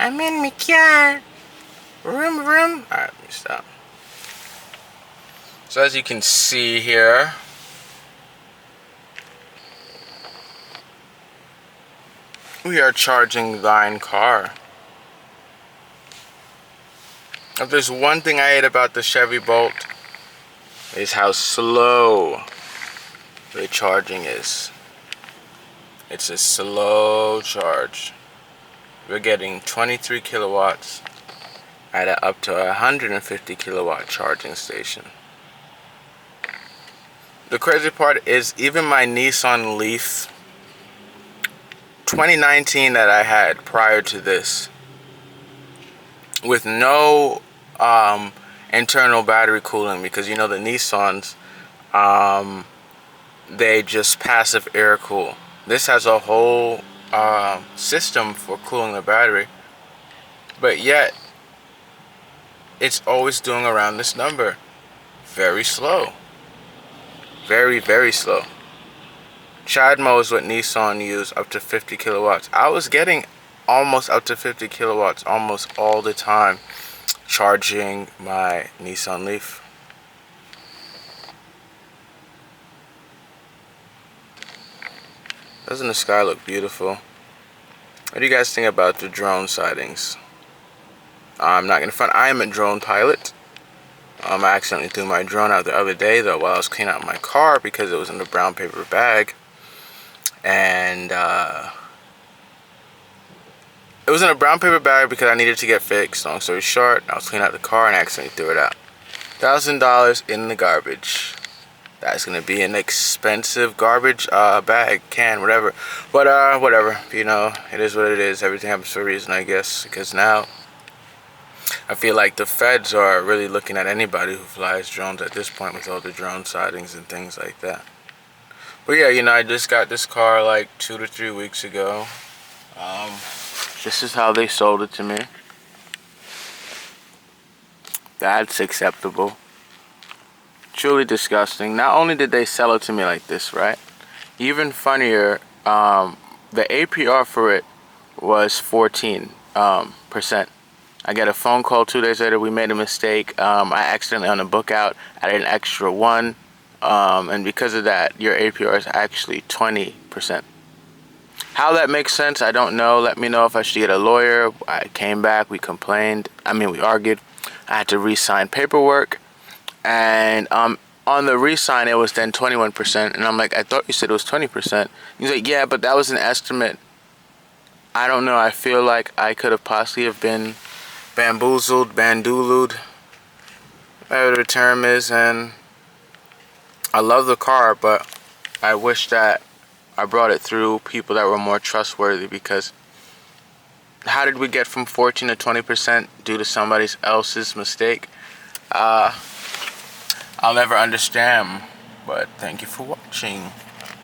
I'm in my car. Vroom, vroom. Alright, let me stop. So as you can see here, we are charging thine car. If there's one thing I hate about the Chevy Bolt, is how slow the charging is. It's a slow charge. We're getting 23 kilowatts at up to a 150 kilowatt charging station. The crazy part is even my Nissan Leaf 2019 that I had prior to this, with no internal battery cooling, because you know the Nissans, they just passive air cool. This has a whole system for cooling the battery, but yet it's always doing around this number. Very slow. Very, very slow. CHAdeMO is what Nissan use, up to 50 kilowatts. I was getting almost up to 50 kilowatts almost all the time charging my Nissan Leaf. Doesn't the sky look beautiful? What do you guys think about the drone sightings? I'm not gonna front, I am a drone pilot. I accidentally threw my drone out the other day though while I was cleaning out my car because it was in a brown paper bag. And it was in a brown paper bag because I needed to get fixed. Long story short, I was cleaning out the car and accidentally threw it out. $1,000 in the garbage. That's gonna be an expensive garbage bag, can, whatever. But whatever, you know, it is what it is. Everything happens for a reason, I guess. Because now I feel like the feds are really looking at anybody who flies drones at this point with all the drone sightings and things like that. But yeah, you know, I just got this car like 2 to 3 weeks ago. This is how they sold it to me. That's acceptable. Truly disgusting. Not only did they sell it to me like this, right? Even funnier, the APR for it was 14%. I get a phone call 2 days later. We made a mistake. I accidentally on the book out added an extra 1. And because of that, your APR is actually 20%. How that makes sense, I don't know. Let me know if I should get a lawyer. I came back, we complained. we argued. I had to re-sign paperwork. And on the re-sign, it was then 21%. And I'm like, I thought you said it was 20%. He's like, yeah, but that was an estimate. I don't know. I feel like I could have possibly have been bamboozled, banduled, whatever the term is. And I love the car, but I wish that I brought it through people that were more trustworthy, because how did we get from 14 to 20% due to somebody else's mistake? I'll never understand, but thank you for watching.